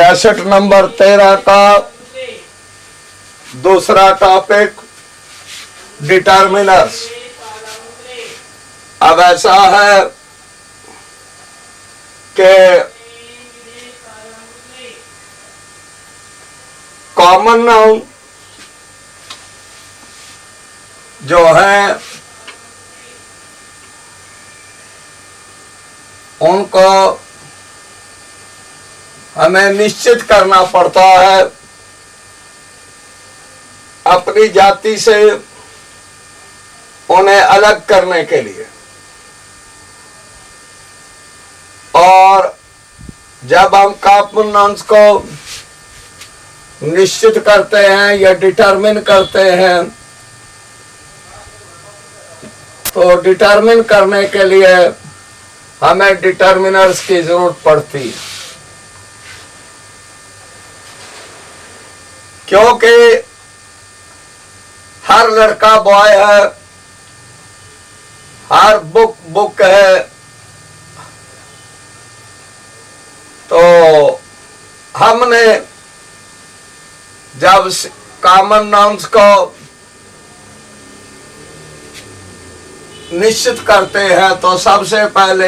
Cassette number 13 का दूसरा topic determiners. अब ऐसा है कि कॉमन नाउन जो है उनको हमें निश्चित करना पड़ता है अपनी जाति से उन्हें अलग करने के लिए। और जब हम कॉमन नाउन्स को निश्चित करते हैं या डिटरमिन करते हैं तो डिटरमिन करने के लिए हमें डिटर्मिनर्स की जरूरत पड़ती है, क्योंकि हर लड़का बॉय है, हर बुक है। तो हमने जब कॉमन नाउन्स को निश्चित करते हैं तो सबसे पहले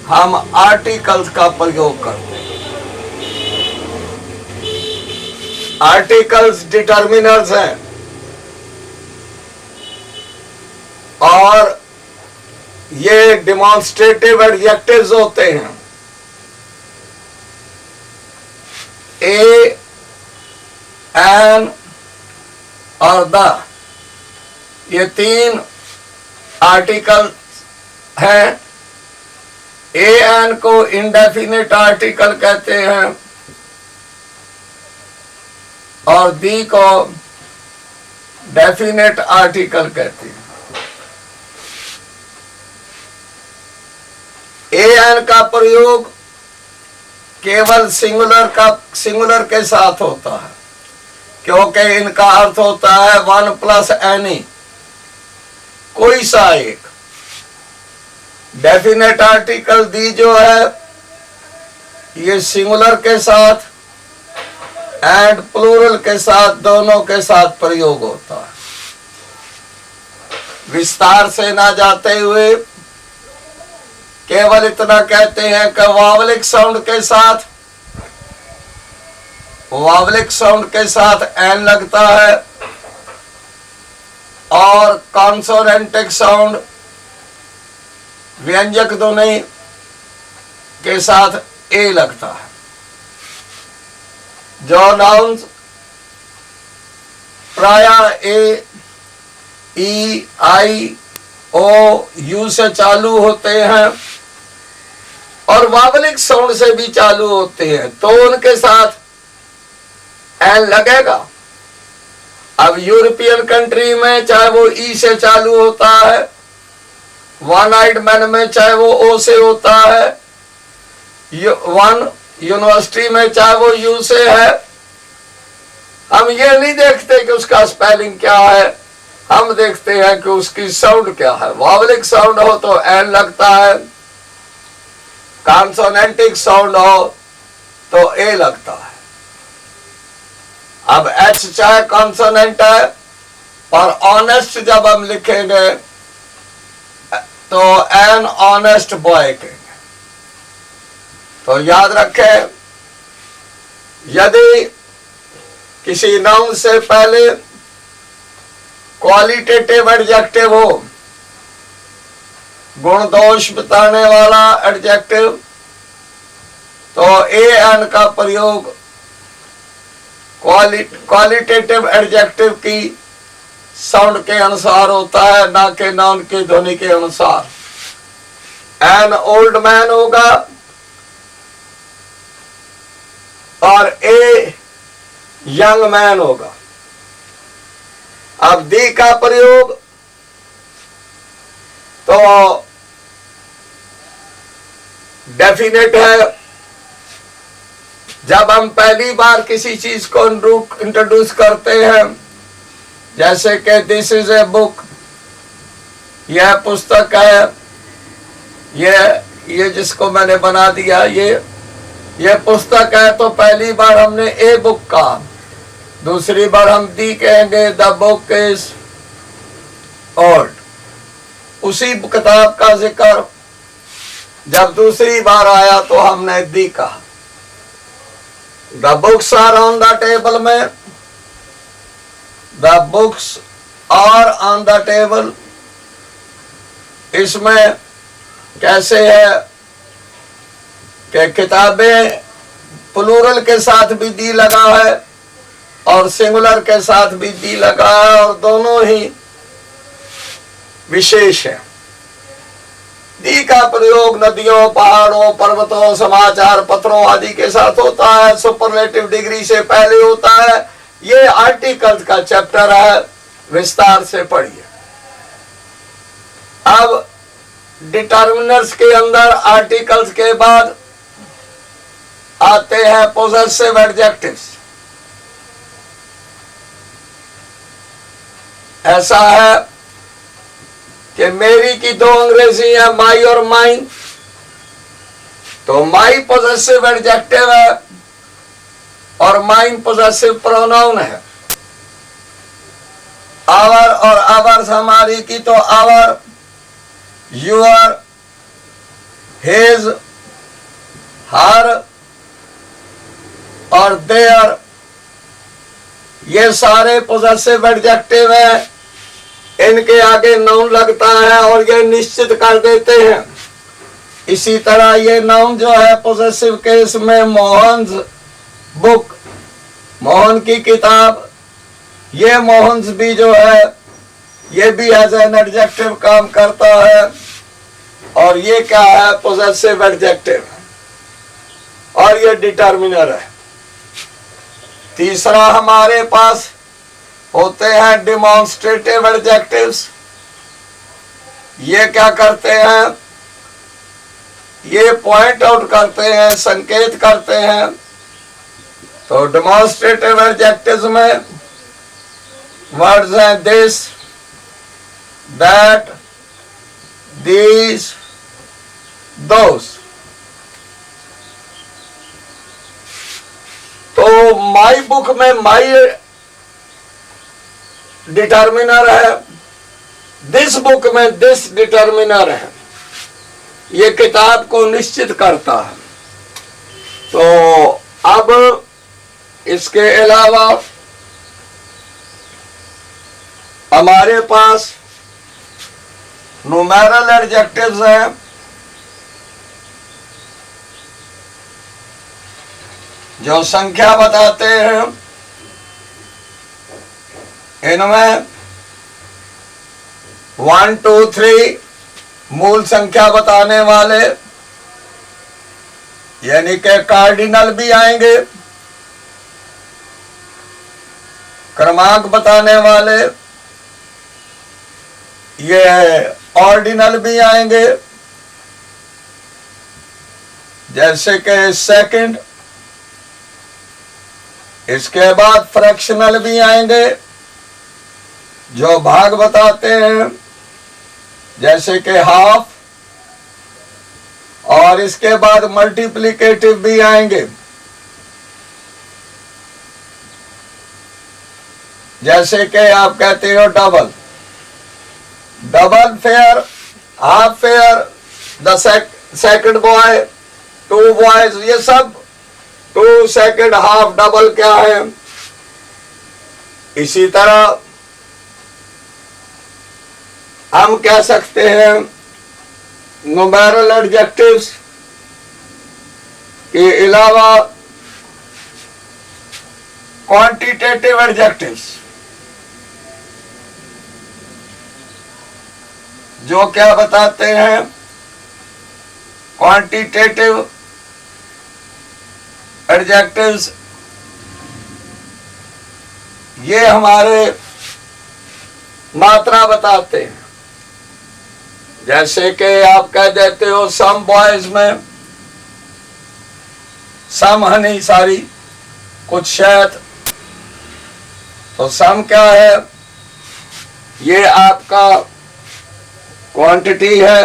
हम आर्टिकल्स का प्रयोग करते हैं। आर्टिकल्स डिटर्मिनर्स हैं और ये डिमॉन्स्ट्रेटिव एडजेक्टिव्स होते हैं। ए, एन और द, ये तीन आर्टिकल हैं। ए एन को इंडेफिनिट आर्टिकल कहते हैं और दी को डेफिनेट आर्टिकल कहते हैं। ए एन का प्रयोग केवल सिंगुलर के साथ होता है, क्योंकि इनका अर्थ होता है वन प्लस एनी, कोई सा एक। डेफिनेट आर्टिकल दी जो है ये सिंगुलर के साथ एंड प्लूरल के साथ, दोनों के साथ प्रयोग होता है। विस्तार से ना जाते हुए केवल इतना कहते हैं कि वावलिक साउंड के साथ एन लगता है और कॉन्सोनेंटिक साउंड व्यंजक ध्वनि के साथ ए लगता है। जो नाउन्स प्रायः ए, ई, आई, ओ, यू से चालू होते हैं और वावलिक साउंड से भी चालू होते हैं तो उनके साथ एन लगेगा। अब यूरोपियन कंट्री में चाहे वो ई से चालू होता है, वन आइड मैन में चाहे वो ओ से होता है, वन यूनिवर्सिटी में चाहे वो यू से है। हम ये नहीं देखते कि उसका स्पेलिंग क्या है, हम देखते हैं कि उसकी साउंड क्या है। वावलिक साउंड हो तो एन लगता है, कॉन्सोनेंटिक साउंड हो तो ए लगता है। अब एच चाहे कॉन्सोनेंट है और ऑनेस्ट जब हम लिखेंगे तो एन ऑनेस्ट बॉय कहेंगे। तो याद रखें, यदि किसी नाउन से पहले क्वालिटेटिव एडजेक्टिव हो, गुण दोष बताने वाला एडजेक्टिव, तो ए एन का प्रयोग क्वालिटेटिव एडजेक्टिव की साउंड के अनुसार होता है, ना कि नाउन की ध्वनि के अनुसार। एन ओल्ड मैन होगा और ए यंग मैन होगा। अब दी का प्रयोग तो डेफिनेट है। जब हम पहली बार किसी चीज को इंट्रोड्यूस करते हैं, जैसे कि दिस इज ए बुक, यह पुस्तक है, ये जिसको मैंने बना दिया, ये ये पुस्तक है तो पहली बार हमने ए बुक कहा, दूसरी बार हम दी कहेंगे, द बुक इज ओल्ड। उसी किताब का जिक्र जब दूसरी बार आया तो हमने दी कहा। The books are on the table में, the books are on the table. इसमें कैसे है कि किताबें प्लूरल के साथ भी दी लगा है और सिंगुलर के साथ भी दी लगा है, और दोनों ही विशेष है। दी का प्रयोग नदियों, पहाड़ों, पर्वतों, समाचार पत्रों आदि के साथ होता है। सुपरलेटिव डिग्री से पहले होता है। ये आर्टिकल्स का चैप्टर है, विस्तार से पढ़िए। अब डिटर्मिनर्स के अंदर आर्टिकल्स के बाद आते हैं पोजेसिव एडजेक्टिव्स। ऐसा है कि मेरी की दो अंग्रेजी है, माई और माइन, तो माई पोजेसिव एडजेक्टिव है और माइन पोजेसिव प्रोनाउन है। आवर और आवर्स हमारी की तो आवर, यूर, हिज, हर और देयर, ये सारे पोजेसिव एडजेक्टिव है। इनके आगे नाउन लगता है और ये निश्चित कर देते हैं। इसी तरह ये नाउन जो है पोजेसिव केस में मोहन्स बुक, मोहन की किताब, ये मोहन्स भी जो है ये भी एज एन एडजेक्टिव काम करता है, और ये क्या है, पोजेसिव एडजेक्टिव, और ये डिटर्मिनर है। तीसरा हमारे पास होते हैं डिमॉन्स्ट्रेटिव एडजेक्टिव्स। ये क्या करते हैं, ये पॉइंट आउट करते हैं, संकेत करते हैं। तो डिमॉन्स्ट्रेटिव एडजेक्टिव्स में वर्ड्स हैं दिस, दैट, दीज, दोस। तो माई बुक में माई डिटर्मिनर है, दिस बुक में दिस डिटर्मिनर है। ये किताब को निश्चित करता है। तो अब इसके अलावा हमारे पास न्यूमेरल एडजेक्टिव्स हैं। जो संख्या बताते हैं, इनमें 1, 2, 3 मूल संख्या बताने वाले, यानी कि कार्डिनल भी आएंगे। क्रमांक बताने वाले ये ऑर्डिनल भी आएंगे, जैसे कि सेकंड। इसके बाद फ्रैक्शनल भी आएंगे जो भाग बताते हैं, जैसे कि हाफ। और इसके बाद मल्टीप्लिकेटिव भी आएंगे, जैसे कि आप कहते हो double, double fair, half fair, the second boy, 2 boys, ये सब 2, सेकंड, हाफ, डबल क्या है। इसी तरह हम कह सकते हैं न्यूमेरल एडजेक्टिव्स के अलावा क्वांटिटेटिव एडजेक्टिव्स, जो क्या बताते हैं, क्वांटिटेटिव एडजेक्टिव्स ये हमारे मात्रा बताते हैं। जैसे कि आप कह देते हो सम बॉयज में, सम हनी सारी, कुछ शायद, तो सम क्या है, ये आपका क्वांटिटी है।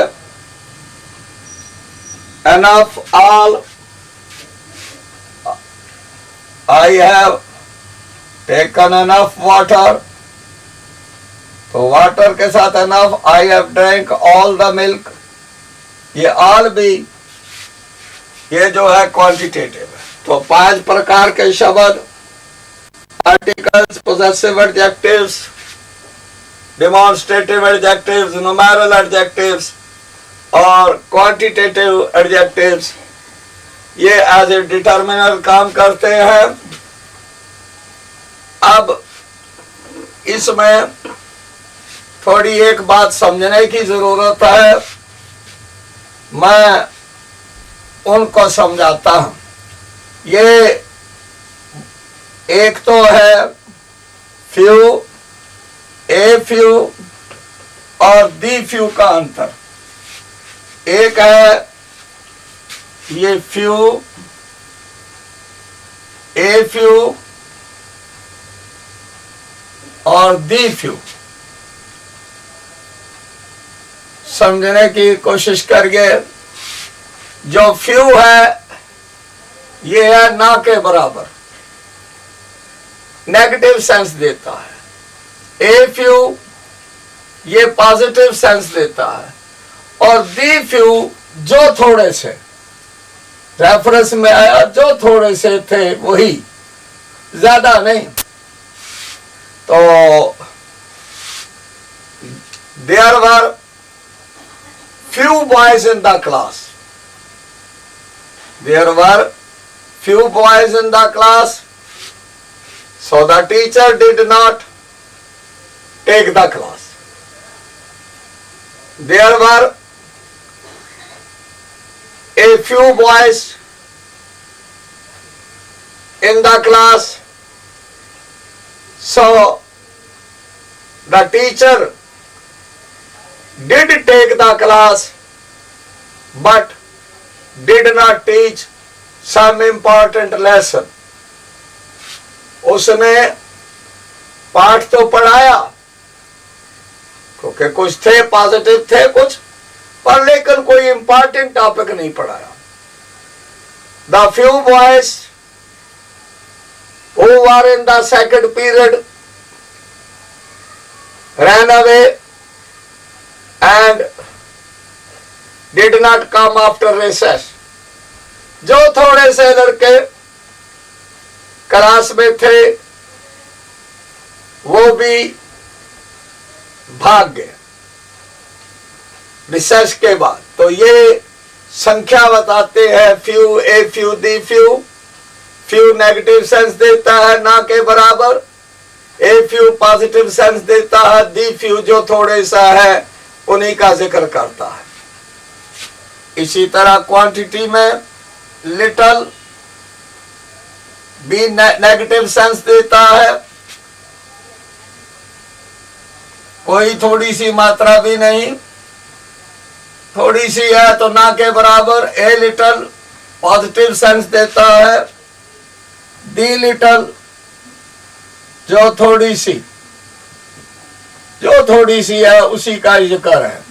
Enough, all, I have taken enough water, तो वाटर के साथ enough, I have drank all the milk, ये all भी ये जो है क्वांटिटेटिव है। तो 5 प्रकार के शब्द, articles, possessive adjectives, demonstrative adjectives, numeral adjectives और क्वांटिटेटिव एडजेक्टिव्स, ये एज ए डिटर्मिनर काम करते हैं। अब इसमें थोड़ी एक बात समझने की जरूरत है, मैं उनको समझाता हूं। ये एक तो है फ्यू, ए फ्यू और दी फ्यू का अंतर। एक है ये फ्यू, ए फ्यू और दी फ्यू। समझने की कोशिश करिए। जो फ्यू है ये है ना के बराबर, नेगेटिव सेंस देता है। ए फ्यू ये पॉजिटिव सेंस देता है। और दी फ्यू जो थोड़े से, रेफरेंस में आया जो थोड़े से थे वही, ज्यादा नहीं। तो there were few boys in the class. There were few boys in the class, so the teacher did not take the class. There were a few boys in the class, so the teacher did take the class but did not teach some important lesson. उसने पाठ तो पढ़ाया क्योंकि कुछ थे positive थे कुछ, पर लेकिन कोई इंपॉर्टेंट टॉपिक नहीं पढ़ाया। The few boys who were in the second period ran away and did not come after recess. जो थोड़े से लड़के क्लास में थे वो भी भाग गए रिसेस के बाद। तो ये संख्या बताते हैं few, a few, the few. Few negative sense देता है ना के बराबर, ए फ्यू पॉजिटिव सेंस देता है, दी फ्यू जो थोड़े सा है उन्हीं का जिक्र करता है। इसी तरह क्वांटिटी में लिटल भी नेगेटिव सेंस देता है, कोई थोड़ी सी मात्रा भी नहीं, थोड़ी सी है तो ना के बराबर। ए लिटल पॉजिटिव सेंस देता है, दी लिटल जो थोड़ी सी है उसी का जिक्र है।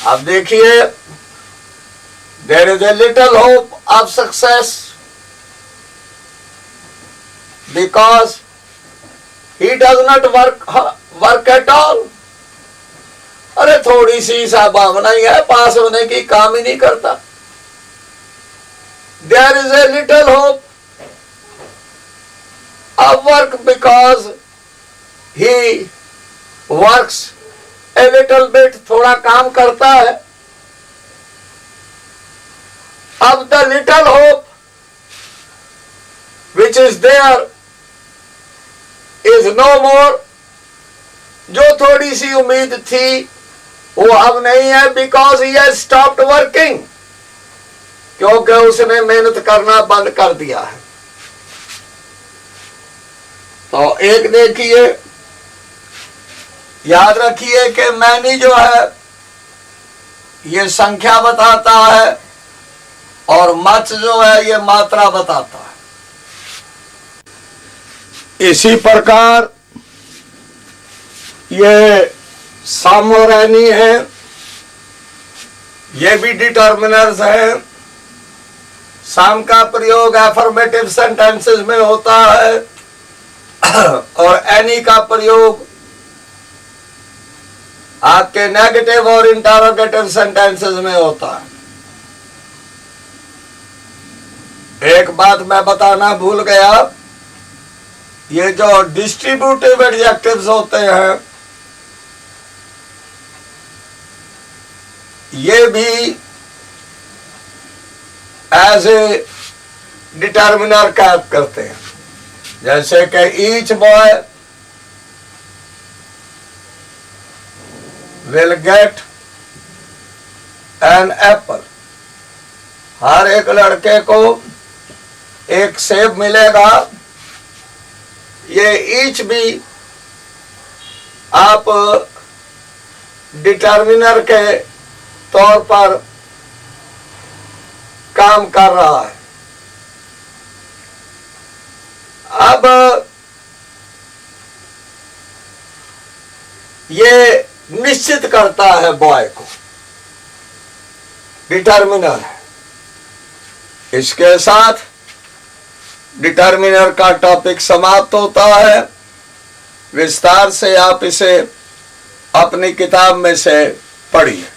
अब देखिए, there is a little hope of success because he does not work at all. अरे थोड़ी सी संभावना ही है पास होने की, काम ही नहीं करता। There is a little hope of work because he works a little bit, थोड़ा काम करता है। अब the little hope which is there is no more, जो थोड़ी सी उम्मीद थी वो अब नहीं है, because he has stopped working, क्योंकि उसने मेहनत करना बंद कर दिया है। तो एक देखिए, याद रखिए कि मैनी जो है ये संख्या बताता है और मच जो है ये मात्रा बताता है। इसी प्रकार ये सम और एनी है, ये भी डिटर्मिनर्स हैं। सम का प्रयोग एफर्मेटिव सेंटेंसेस में होता है और एनी का प्रयोग आपके नेगेटिव और इंटरोगेटिव सेंटेंसेस में होता है। एक बात मैं बताना भूल गया, ये जो डिस्ट्रीब्यूटिव एडजेक्टिव्स होते हैं ये भी एज ए डिटर्मिनर कैप करते हैं। जैसे कि each boy will get an apple, हर एक लड़के को एक सेब मिलेगा। ये ईच भी आप डिटर्मिनर के तौर पर काम कर रहा है। अब ये निश्चित करता है बॉय को, डिटर्मिनर है। इसके साथ डिटर्मिनर का टॉपिक समाप्त होता है। विस्तार से आप इसे अपनी किताब में से पढ़िए।